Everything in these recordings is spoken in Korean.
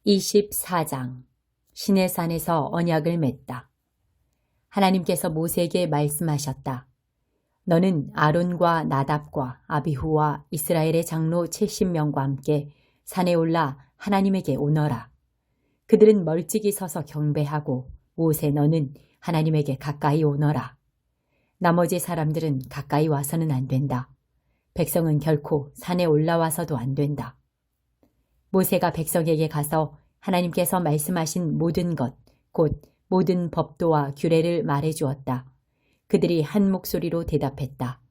24장 시내산에서 언약을 맺다. 하나님께서 모세에게 말씀하셨다. 너는 아론과 나답과 아비후와 이스라엘의 장로 70명과 함께 산에 올라 하나님에게 오너라. 그들은 멀찍이 서서 경배하고 모세 너는 하나님에게 가까이 오너라. 나머지 사람들은 가까이 와서는 안 된다. 백성은 결코 산에 올라와서도 안 된다. 모세가 백성에게 가서 하나님께서 말씀하신 모든 것, 곧 모든 법도와 규례를 말해 주었다. 그들이 한 목소리로 대답했다.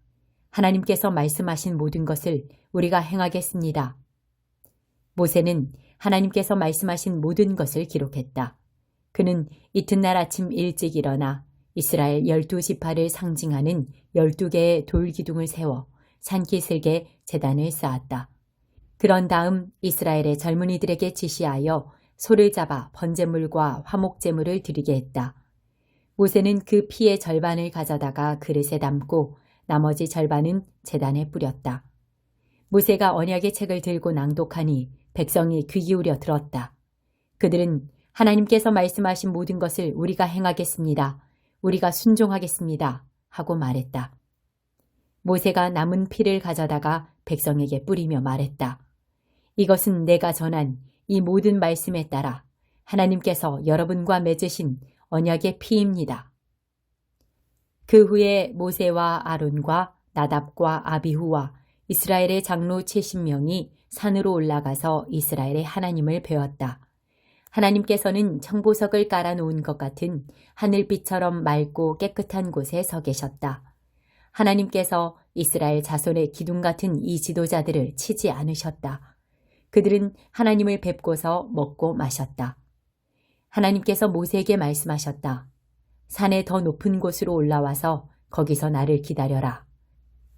하나님께서 말씀하신 모든 것을 우리가 행하겠습니다. 모세는 하나님께서 말씀하신 모든 것을 기록했다. 그는 이튿날 아침 일찍 일어나 이스라엘 12지파를 상징하는 12개의 돌기둥을 세워 산기슭에 제단을 쌓았다. 그런 다음 이스라엘의 젊은이들에게 지시하여 소를 잡아 번제물과 화목제물을 드리게 했다. 모세는 그 피의 절반을 가져다가 그릇에 담고 나머지 절반은 제단에 뿌렸다. 모세가 언약의 책을 들고 낭독하니 백성이 귀 기울여 들었다. 그들은 하나님께서 말씀하신 모든 것을 우리가 행하겠습니다. 우리가 순종하겠습니다. 하고 말했다. 모세가 남은 피를 가져다가 백성에게 뿌리며 말했다. 이것은 내가 전한 이 모든 말씀에 따라 하나님께서 여러분과 맺으신 언약의 피입니다. 그 후에 모세와 아론과 나답과 아비후와 이스라엘의 장로 70명이 산으로 올라가서 이스라엘의 하나님을 배웠다. 하나님께서는 청보석을 깔아놓은 것 같은 하늘빛처럼 맑고 깨끗한 곳에 서 계셨다. 하나님께서 이스라엘 자손의 기둥 같은 이 지도자들을 치지 않으셨다. 그들은 하나님을 뵙고서 먹고 마셨다. 하나님께서 모세에게 말씀하셨다. 산의 더 높은 곳으로 올라와서 거기서 나를 기다려라.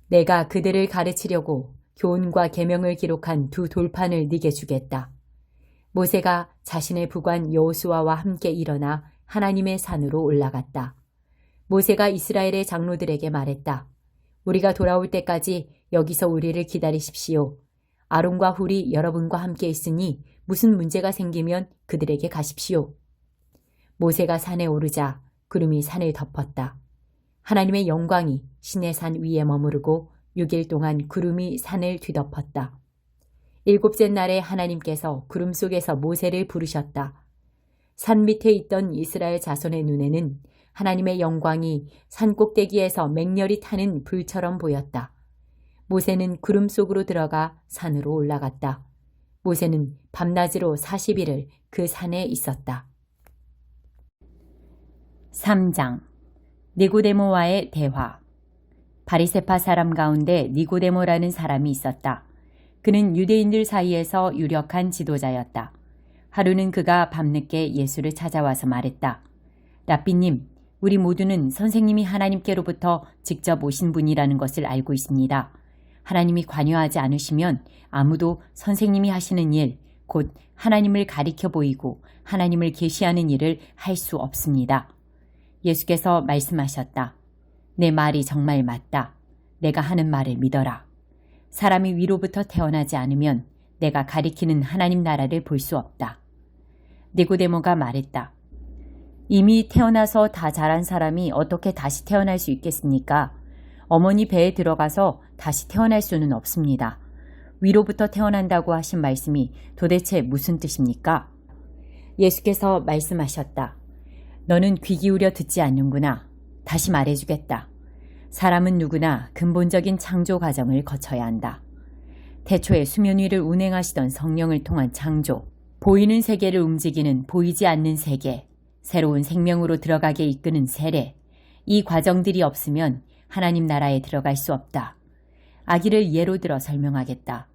내가 그들을 가르치려고 교훈과 계명을 기록한 두 돌판을 네게 주겠다. 모세가 자신의 부관 여호수아와 함께 일어나 하나님의 산으로 올라갔다. 모세가 이스라엘의 장로들에게 말했다. 우리가 돌아올 때까지 여기서 우리를 기다리십시오. 아론과 훌이 여러분과 함께 있으니 무슨 문제가 생기면 그들에게 가십시오. 모세가 산에 오르자 구름이 산을 덮었다. 하나님의 영광이 시내산 위에 머무르고 6일 동안 구름이 산을 뒤덮었다. 7째 날에 하나님께서 구름 속에서 모세를 부르셨다. 산 밑에 있던 이스라엘 자손의 눈에는 하나님의 영광이 산 꼭대기에서 맹렬히 타는 불처럼 보였다. 모세는 구름 속으로 들어가 산으로 올라갔다. 모세는 밤낮으로 40일을 그 산에 있었다. 3장 니고데모와의 대화. 바리새파 사람 가운데 니고데모라는 사람이 있었다. 그는 유대인들 사이에서 유력한 지도자였다. 하루는 그가 밤늦게 예수를 찾아와서 말했다. 랍비님, 우리 모두는 선생님이 하나님께로부터 직접 오신 분이라는 것을 알고 있습니다. 하나님이 관여하지 않으시면 아무도 선생님이 하시는 일, 곧 하나님을 가리켜 보이고 하나님을 계시하는 일을 할 수 없습니다. 예수께서 말씀하셨다. 내 말이 정말 맞다. 내가 하는 말을 믿어라. 사람이 위로부터 태어나지 않으면 내가 가리키는 하나님 나라를 볼 수 없다. 니고데모가 말했다. 이미 태어나서 다 자란 사람이 어떻게 다시 태어날 수 있겠습니까? 어머니 배에 들어가서 다시 태어날 수는 없습니다. 위로부터 태어난다고 하신 말씀이 도대체 무슨 뜻입니까? 예수께서 말씀하셨다. 너는 귀 기울여 듣지 않는구나. 다시 말해주겠다. 사람은 누구나 근본적인 창조 과정을 거쳐야 한다. 태초에 수면 위를 운행하시던 성령을 통한 창조, 보이는 세계를 움직이는 보이지 않는 세계, 새로운 생명으로 들어가게 이끄는 세례, 이 과정들이 없으면 하나님 나라에 들어갈 수 없다. 아기를 예로 들어 설명하겠다.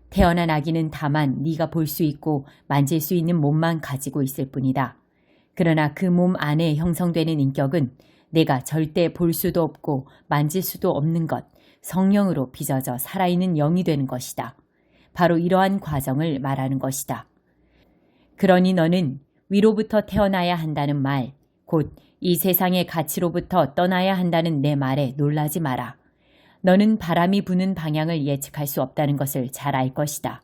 태어난 아기는 다만 네가 볼 수 있고 만질 수 있는 몸만 가지고 있을 뿐이다. 그러나 그 몸 안에 형성되는 인격은 내가 절대 볼 수도 없고 만질 수도 없는 것, 성령으로 빚어져 살아있는 영이 되는 것이다. 바로 이러한 과정을 말하는 것이다. 그러니 너는 위로부터 태어나야 한다는 말, 곧 이 세상의 가치로부터 떠나야 한다는 내 말에 놀라지 마라. 너는 바람이 부는 방향을 예측할 수 없다는 것을 잘 알 것이다.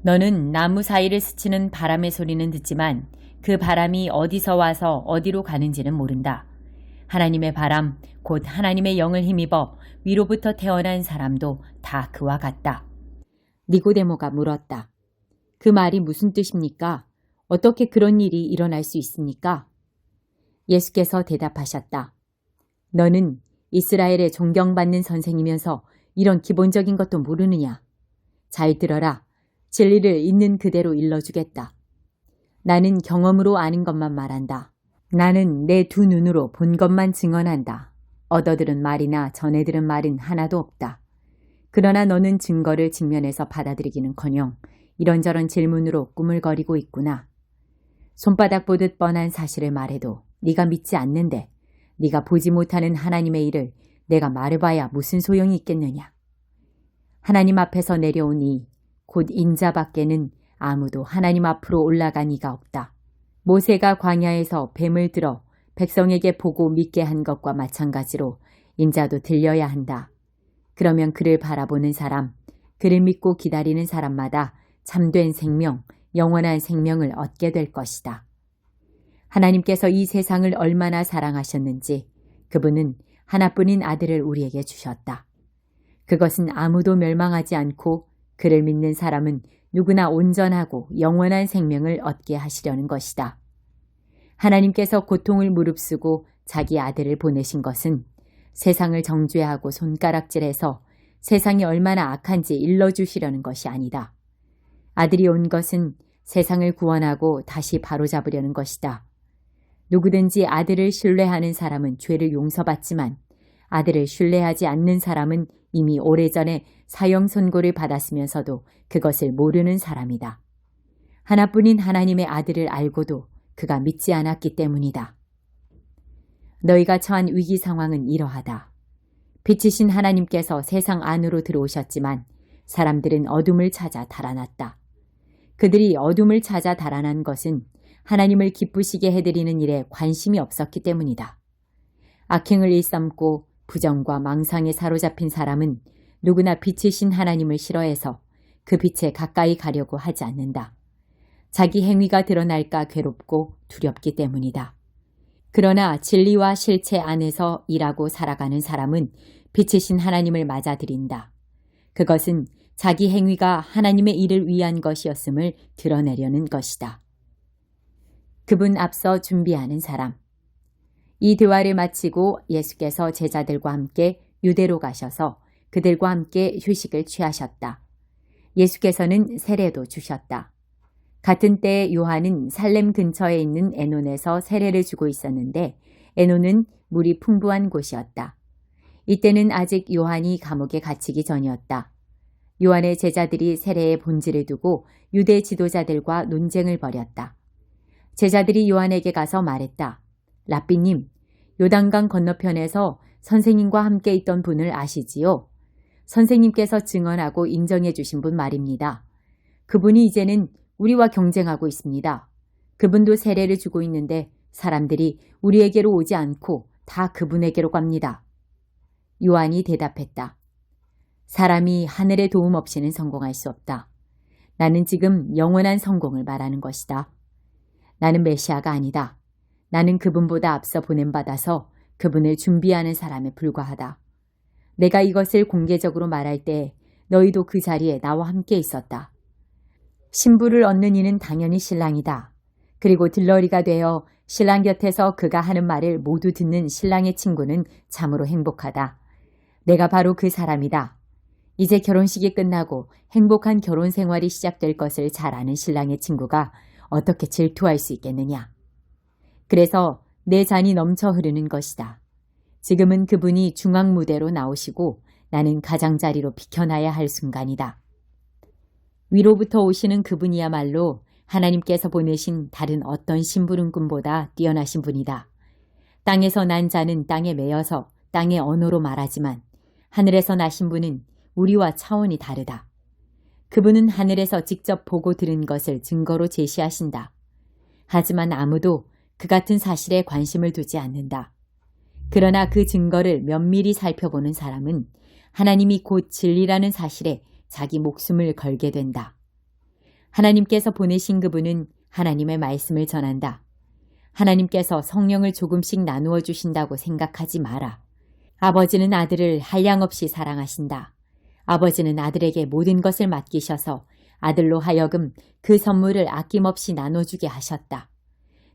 너는 나무 사이를 스치는 바람의 소리는 듣지만 그 바람이 어디서 와서 어디로 가는지는 모른다. 하나님의 바람, 곧 하나님의 영을 힘입어 위로부터 태어난 사람도 다 그와 같다. 니고데모가 물었다. 그 말이 무슨 뜻입니까? 어떻게 그런 일이 일어날 수 있습니까? 예수께서 대답하셨다. 너는 이스라엘의 존경받는 선생이면서 이런 기본적인 것도 모르느냐? 잘 들어라. 진리를 있는 그대로 일러주겠다. 나는 경험으로 아는 것만 말한다. 나는 내 두 눈으로 본 것만 증언한다. 얻어들은 말이나 전해 들은 말은 하나도 없다. 그러나 너는 증거를 직면해서 받아들이기는커녕 이런저런 질문으로 꾸물거리고 있구나. 손바닥 보듯 뻔한 사실을 말해도 네가 믿지 않는데 네가 보지 못하는 하나님의 일을 내가 말해봐야 무슨 소용이 있겠느냐. 하나님 앞에서 내려오니 곧 인자밖에는 아무도 하나님 앞으로 올라간 이가 없다. 모세가 광야에서 뱀을 들어 백성에게 보고 믿게 한 것과 마찬가지로 인자도 들려야 한다. 그러면 그를 바라보는 사람, 그를 믿고 기다리는 사람마다 참된 생명, 영원한 생명을 얻게 될 것이다. 하나님께서 이 세상을 얼마나 사랑하셨는지 그분은 하나뿐인 아들을 우리에게 주셨다. 그것은 아무도 멸망하지 않고 그를 믿는 사람은 누구나 온전하고 영원한 생명을 얻게 하시려는 것이다. 하나님께서 고통을 무릅쓰고 자기 아들을 보내신 것은 세상을 정죄하고 손가락질해서 세상이 얼마나 악한지 일러주시려는 것이 아니다. 아들이 온 것은 세상을 구원하고 다시 바로잡으려는 것이다. 누구든지 아들을 신뢰하는 사람은 죄를 용서받지만 아들을 신뢰하지 않는 사람은 이미 오래전에 사형 선고를 받았으면서도 그것을 모르는 사람이다. 하나뿐인 하나님의 아들을 알고도 그가 믿지 않았기 때문이다. 너희가 처한 위기 상황은 이러하다. 빛이신 하나님께서 세상 안으로 들어오셨지만 사람들은 어둠을 찾아 달아났다. 그들이 어둠을 찾아 달아난 것은 하나님을 기쁘시게 해드리는 일에 관심이 없었기 때문이다. 악행을 일삼고 부정과 망상에 사로잡힌 사람은 누구나 빛이신 하나님을 싫어해서 그 빛에 가까이 가려고 하지 않는다. 자기 행위가 드러날까 괴롭고 두렵기 때문이다. 그러나 진리와 실체 안에서 일하고 살아가는 사람은 빛이신 하나님을 맞아들인다. 그것은 자기 행위가 하나님의 일을 위한 것이었음을 드러내려는 것이다. 그분 앞서 준비하는 사람. 이 대화를 마치고 예수께서 제자들과 함께 유대로 가셔서 그들과 함께 휴식을 취하셨다. 예수께서는 세례도 주셨다. 같은 때에 요한은 살렘 근처에 있는 에논에서 세례를 주고 있었는데 에논은 물이 풍부한 곳이었다. 이때는 아직 요한이 감옥에 갇히기 전이었다. 요한의 제자들이 세례의 본질을 두고 유대 지도자들과 논쟁을 벌였다. 제자들이 요한에게 가서 말했다. 랍비님, 요단강 건너편에서 선생님과 함께 있던 분을 아시지요? 선생님께서 증언하고 인정해 주신 분 말입니다. 그분이 이제는 우리와 경쟁하고 있습니다. 그분도 세례를 주고 있는데 사람들이 우리에게로 오지 않고 다 그분에게로 갑니다. 요한이 대답했다. 사람이 하늘의 도움 없이는 성공할 수 없다. 나는 지금 영원한 성공을 말하는 것이다. 나는 메시아가 아니다. 나는 그분보다 앞서 보냄받아서 그분을 준비하는 사람에 불과하다. 내가 이것을 공개적으로 말할 때 너희도 그 자리에 나와 함께 있었다. 신부를 얻는 이는 당연히 신랑이다. 그리고 들러리가 되어 신랑 곁에서 그가 하는 말을 모두 듣는 신랑의 친구는 참으로 행복하다. 내가 바로 그 사람이다. 이제 결혼식이 끝나고 행복한 결혼 생활이 시작될 것을 잘 아는 신랑의 친구가 어떻게 질투할 수 있겠느냐. 그래서 내 잔이 넘쳐 흐르는 것이다. 지금은 그분이 중앙무대로 나오시고 나는 가장자리로 비켜나야 할 순간이다. 위로부터 오시는 그분이야말로 하나님께서 보내신 다른 어떤 심부름꾼보다 뛰어나신 분이다. 땅에서 난 자는 땅에 매여서 땅의 언어로 말하지만 하늘에서 나신 분은 우리와 차원이 다르다. 그분은 하늘에서 직접 보고 들은 것을 증거로 제시하신다. 하지만 아무도 그 같은 사실에 관심을 두지 않는다. 그러나 그 증거를 면밀히 살펴보는 사람은 하나님이 곧 진리라는 사실에 자기 목숨을 걸게 된다. 하나님께서 보내신 그분은 하나님의 말씀을 전한다. 하나님께서 성령을 조금씩 나누어 주신다고 생각하지 마라. 아버지는 아들을 한량없이 사랑하신다. 아버지는 아들에게 모든 것을 맡기셔서 아들로 하여금 그 선물을 아낌없이 나눠주게 하셨다.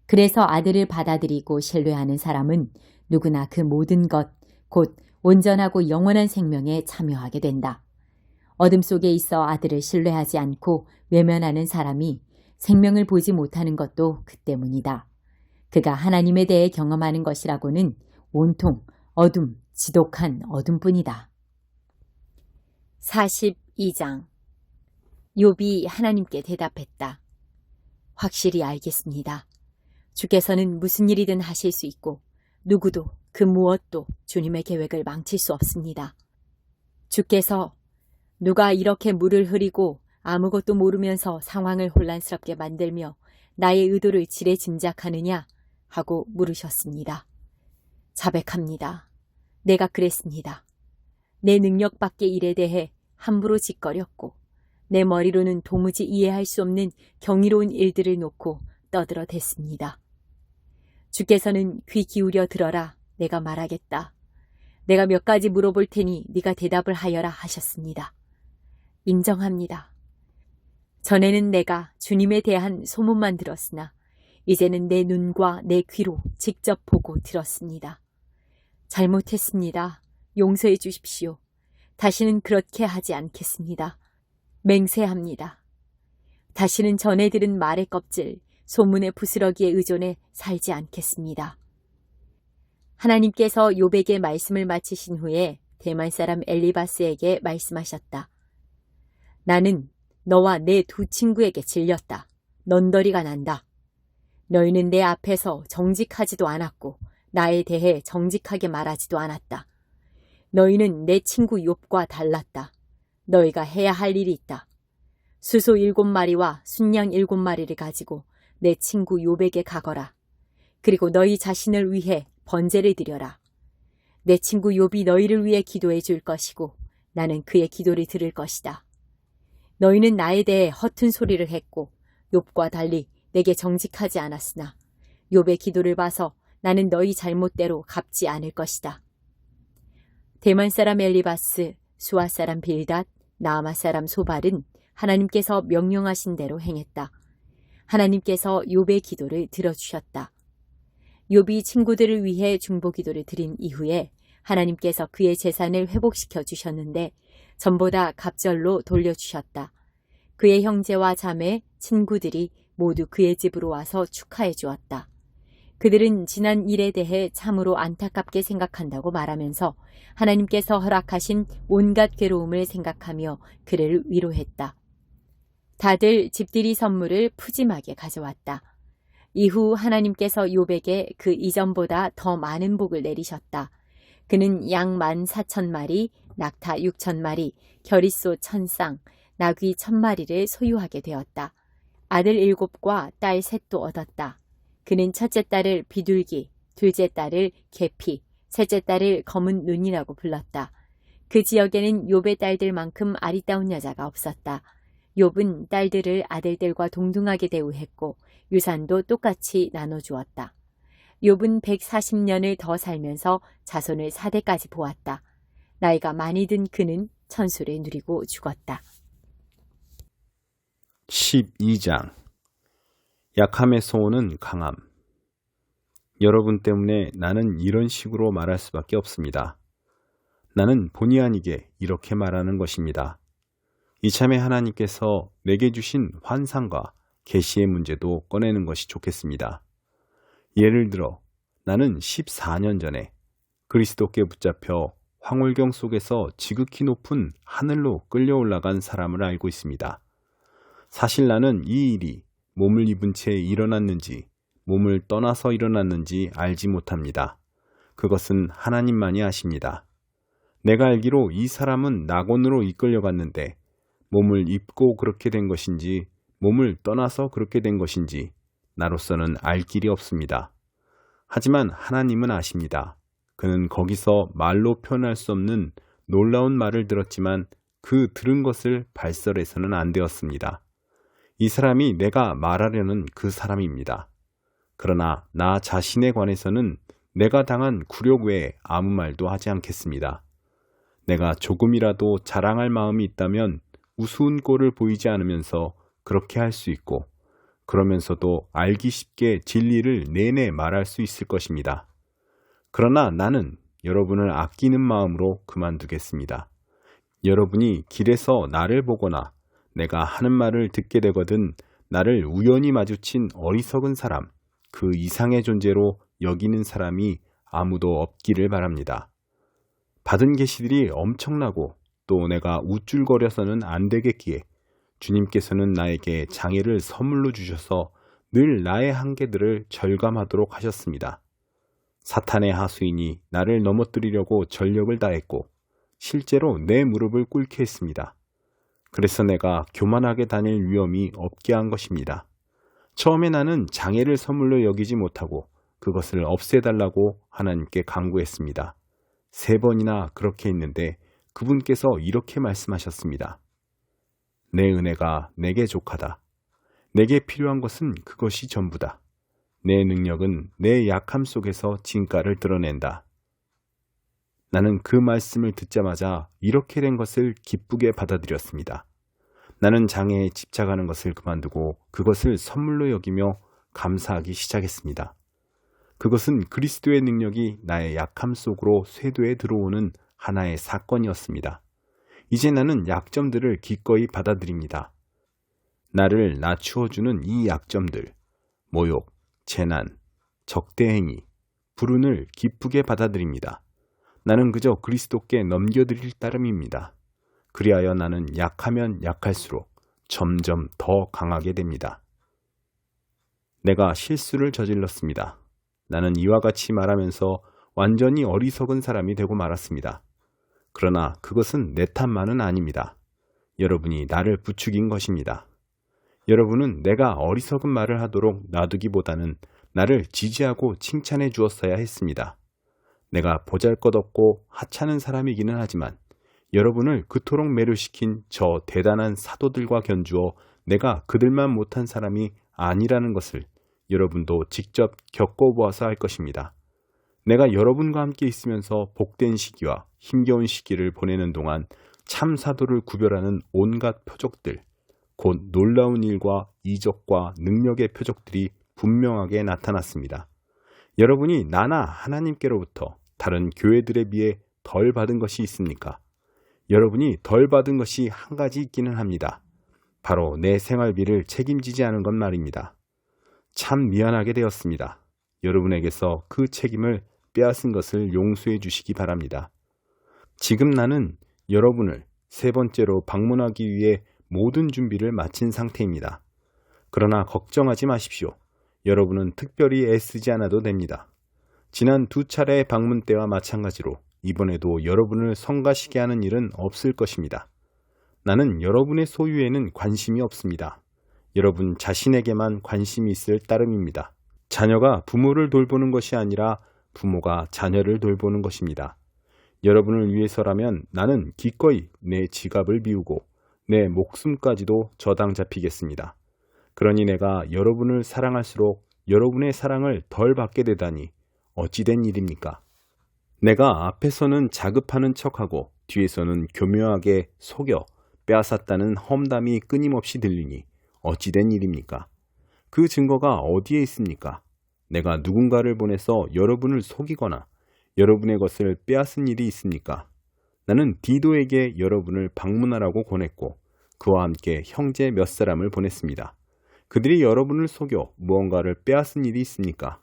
그래서 아들을 받아들이고 신뢰하는 사람은 누구나 그 모든 것, 곧 온전하고 영원한 생명에 참여하게 된다. 어둠 속에 있어 아들을 신뢰하지 않고 외면하는 사람이 생명을 보지 못하는 것도 그 때문이다. 그가 하나님에 대해 경험하는 것이라고는 온통 어둠, 지독한 어둠뿐이다. 42장. 욥이 하나님께 대답했다. 확실히 알겠습니다. 주께서는 무슨 일이든 하실 수 있고 누구도 그 무엇도 주님의 계획을 망칠 수 없습니다. 주께서 누가 이렇게 물을 흐리고 아무것도 모르면서 상황을 혼란스럽게 만들며 나의 의도를 지레 짐작하느냐 하고 물으셨습니다. 자백합니다. 내가 그랬습니다. 내 능력 밖의 일에 대해 함부로 짓거렸고 내 머리로는 도무지 이해할 수 없는 경이로운 일들을 놓고 떠들어댔습니다. 주께서는 귀 기울여 들어라. 내가 말하겠다. 내가 몇 가지 물어볼 테니 네가 대답을 하여라 하셨습니다. 인정합니다. 전에는 내가 주님에 대한 소문만 들었으나 이제는 내 눈과 내 귀로 직접 보고 들었습니다. 잘못했습니다. 용서해 주십시오. 다시는 그렇게 하지 않겠습니다. 맹세합니다. 다시는 전에 들은 말의 껍질, 소문의 부스러기에 의존해 살지 않겠습니다. 하나님께서 욥에게 말씀을 마치신 후에 대만 사람 엘리바스에게 말씀하셨다. 나는 너와 내 두 친구에게 질렸다. 넌더리가 난다. 너희는 내 앞에서 정직하지도 않았고 나에 대해 정직하게 말하지도 않았다. 너희는 내 친구 욥과 달랐다. 너희가 해야 할 일이 있다. 수소 7마리와 순양 7마리를 가지고 내 친구 욥에게 가거라. 그리고 너희 자신을 위해 번제를 드려라. 내 친구 욥이 너희를 위해 기도해 줄 것이고 나는 그의 기도를 들을 것이다. 너희는 나에 대해 허튼 소리를 했고 욥과 달리 내게 정직하지 않았으나 욥의 기도를 봐서 나는 너희 잘못대로 갚지 않을 것이다. 대만 사람 엘리바스, 수아 사람 빌닷, 나아마 사람 소발은 하나님께서 명령하신 대로 행했다. 하나님께서 욥의 기도를 들어주셨다. 욥이 친구들을 위해 중보기도를 드린 이후에 하나님께서 그의 재산을 회복시켜 주셨는데 전보다 갑절로 돌려주셨다. 그의 형제와 자매, 친구들이 모두 그의 집으로 와서 축하해 주었다. 그들은 지난 일에 대해 참으로 안타깝게 생각한다고 말하면서 하나님께서 허락하신 온갖 괴로움을 생각하며 그를 위로했다. 다들 집들이 선물을 푸짐하게 가져왔다. 이후 하나님께서 욥에게 그 이전보다 더 많은 복을 내리셨다. 그는 양 14,000마리, 낙타 6,000마리, 겨릿소 1,000쌍, 나귀 1,000마리를 소유하게 되었다. 아들 7과 딸 3도 얻었다. 그는 첫째 딸을 비둘기, 둘째 딸을 계피, 셋째 딸을 검은 눈이라고 불렀다. 그 지역에는 욥의 딸들만큼 아리따운 여자가 없었다. 욥은 딸들을 아들들과 동등하게 대우했고 유산도 똑같이 나눠주었다. 욥은 140년을 더 살면서 자손을 4대까지 보았다. 나이가 많이 든 그는 천수를 누리고 죽었다. 12장. 약함에서 오는 강함. 여러분 때문에 나는 이런 식으로 말할 수밖에 없습니다. 나는 본의 아니게 이렇게 말하는 것입니다. 이참에 하나님께서 내게 주신 환상과 계시의 문제도 꺼내는 것이 좋겠습니다. 예를 들어 나는 14년 전에 그리스도께 붙잡혀 황홀경 속에서 지극히 높은 하늘로 끌려 올라간 사람을 알고 있습니다. 사실 나는 이 일이 몸을 입은 채 일어났는지 몸을 떠나서 일어났는지 알지 못합니다. 그것은 하나님만이 아십니다. 내가 알기로 이 사람은 낙원으로 이끌려갔는데 몸을 입고 그렇게 된 것인지 몸을 떠나서 그렇게 된 것인지 나로서는 알 길이 없습니다. 하지만 하나님은 아십니다. 그는 거기서 말로 표현할 수 없는 놀라운 말을 들었지만 그 들은 것을 발설해서는 안 되었습니다. 이 사람이 내가 말하려는 그 사람입니다. 그러나 나 자신에 관해서는 내가 당한 굴욕 외에 아무 말도 하지 않겠습니다. 내가 조금이라도 자랑할 마음이 있다면 우스운 꼴을 보이지 않으면서 그렇게 할 수 있고, 그러면서도 알기 쉽게 진리를 내내 말할 수 있을 것입니다. 그러나 나는 여러분을 아끼는 마음으로 그만두겠습니다. 여러분이 길에서 나를 보거나 내가 하는 말을 듣게 되거든 나를 우연히 마주친 어리석은 사람, 그 이상의 존재로 여기는 사람이 아무도 없기를 바랍니다. 받은 계시들이 엄청나고 또 내가 우쭐거려서는 안 되겠기에 주님께서는 나에게 장애를 선물로 주셔서 늘 나의 한계들을 절감하도록 하셨습니다. 사탄의 하수인이 나를 넘어뜨리려고 전력을 다했고 실제로 내 무릎을 꿇게 했습니다. 그래서 내가 교만하게 다닐 위험이 없게 한 것입니다. 처음에 나는 장애를 선물로 여기지 못하고 그것을 없애달라고 하나님께 간구했습니다. 3번이나 그렇게 했는데 그분께서 이렇게 말씀하셨습니다. 내 은혜가 내게 족하다. 내게 필요한 것은 그것이 전부다. 내 능력은 내 약함 속에서 진가를 드러낸다. 나는 그 말씀을 듣자마자 이렇게 된 것을 기쁘게 받아들였습니다. 나는 장애에 집착하는 것을 그만두고 그것을 선물로 여기며 감사하기 시작했습니다. 그것은 그리스도의 능력이 나의 약함 속으로 쇄도해 들어오는 하나의 사건이었습니다. 이제 나는 약점들을 기꺼이 받아들입니다. 나를 낮추어주는 이 약점들, 모욕, 재난, 적대행위, 불운을 기쁘게 받아들입니다. 나는 그저 그리스도께 넘겨드릴 따름입니다. 그리하여 나는 약하면 약할수록 점점 더 강하게 됩니다. 내가 실수를 저질렀습니다. 나는 이와 같이 말하면서 완전히 어리석은 사람이 되고 말았습니다. 그러나 그것은 내 탓만은 아닙니다. 여러분이 나를 부추긴 것입니다. 여러분은 내가 어리석은 말을 하도록 놔두기보다는 나를 지지하고 칭찬해 주었어야 했습니다. 내가 보잘것없고 하찮은 사람이기는 하지만 여러분을 그토록 매료시킨 저 대단한 사도들과 견주어 내가 그들만 못한 사람이 아니라는 것을 여러분도 직접 겪어보아서 할 것입니다. 내가 여러분과 함께 있으면서 복된 시기와 힘겨운 시기를 보내는 동안 참 사도를 구별하는 온갖 표적들, 곧 놀라운 일과 이적과 능력의 표적들이 분명하게 나타났습니다. 여러분이 나나 하나님께로부터 다른 교회들에 비해 덜 받은 것이 있습니까? 여러분이 덜 받은 것이 한 가지 있기는 합니다. 바로 내 생활비를 책임지지 않은 것 말입니다. 참 미안하게 되었습니다. 여러분에게서 그 책임을 빼앗은 것을 용서해 주시기 바랍니다. 지금 나는 여러분을 3번째로 방문하기 위해 모든 준비를 마친 상태입니다. 그러나 걱정하지 마십시오. 여러분은 특별히 애쓰지 않아도 됩니다. 지난 2차례의 방문 때와 마찬가지로 이번에도 여러분을 성가시게 하는 일은 없을 것입니다. 나는 여러분의 소유에는 관심이 없습니다. 여러분 자신에게만 관심이 있을 따름입니다. 자녀가 부모를 돌보는 것이 아니라 부모가 자녀를 돌보는 것입니다. 여러분을 위해서라면 나는 기꺼이 내 지갑을 비우고 내 목숨까지도 저당 잡히겠습니다. 그러니 내가 여러분을 사랑할수록 여러분의 사랑을 덜 받게 되다니 어찌된 일입니까? 내가 앞에서는 자급하는 척하고 뒤에서는 교묘하게 속여 빼앗았다는 험담이 끊임없이 들리니 어찌된 일입니까? 그 증거가 어디에 있습니까? 내가 누군가를 보내서 여러분을 속이거나 여러분의 것을 빼앗은 일이 있습니까? 나는 디도에게 여러분을 방문하라고 권했고 그와 함께 형제 몇 사람을 보냈습니다. 그들이 여러분을 속여 무언가를 빼앗은 일이 있습니까?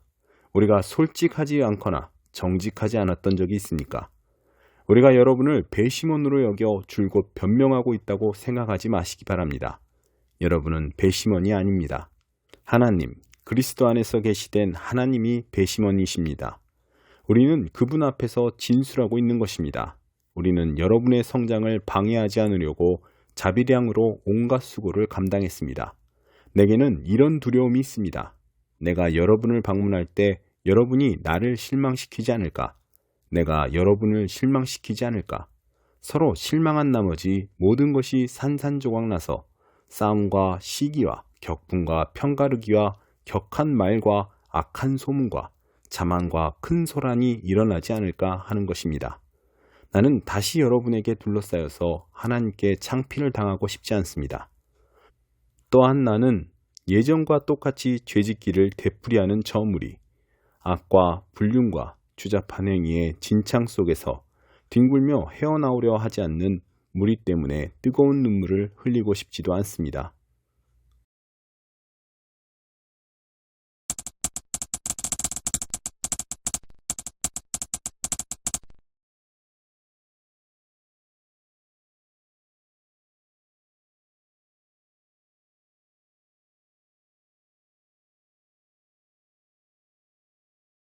우리가 솔직하지 않거나 정직하지 않았던 적이 있습니까? 우리가 여러분을 배심원으로 여겨 줄곧 변명하고 있다고 생각하지 마시기 바랍니다. 여러분은 배심원이 아닙니다. 하나님, 그리스도 안에서 계시된 하나님이 배심원이십니다. 우리는 그분 앞에서 진술하고 있는 것입니다. 우리는 여러분의 성장을 방해하지 않으려고 자비량으로 온갖 수고를 감당했습니다. 내게는 이런 두려움이 있습니다. 내가 여러분을 방문할 때 여러분이 나를 실망시키지 않을까? 내가 여러분을 실망시키지 않을까? 서로 실망한 나머지 모든 것이 산산조각 나서 싸움과 시기와 격분과 편가르기와 격한 말과 악한 소문과 자만과 큰 소란이 일어나지 않을까 하는 것입니다. 나는 다시 여러분에게 둘러싸여서 하나님께 창피를 당하고 싶지 않습니다. 또한 나는 예전과 똑같이 죄짓기를 되풀이하는 저 무리, 악과 불륜과 추잡한 행위의 진창 속에서 뒹굴며 헤어나오려 하지 않는 무리 때문에 뜨거운 눈물을 흘리고 싶지도 않습니다.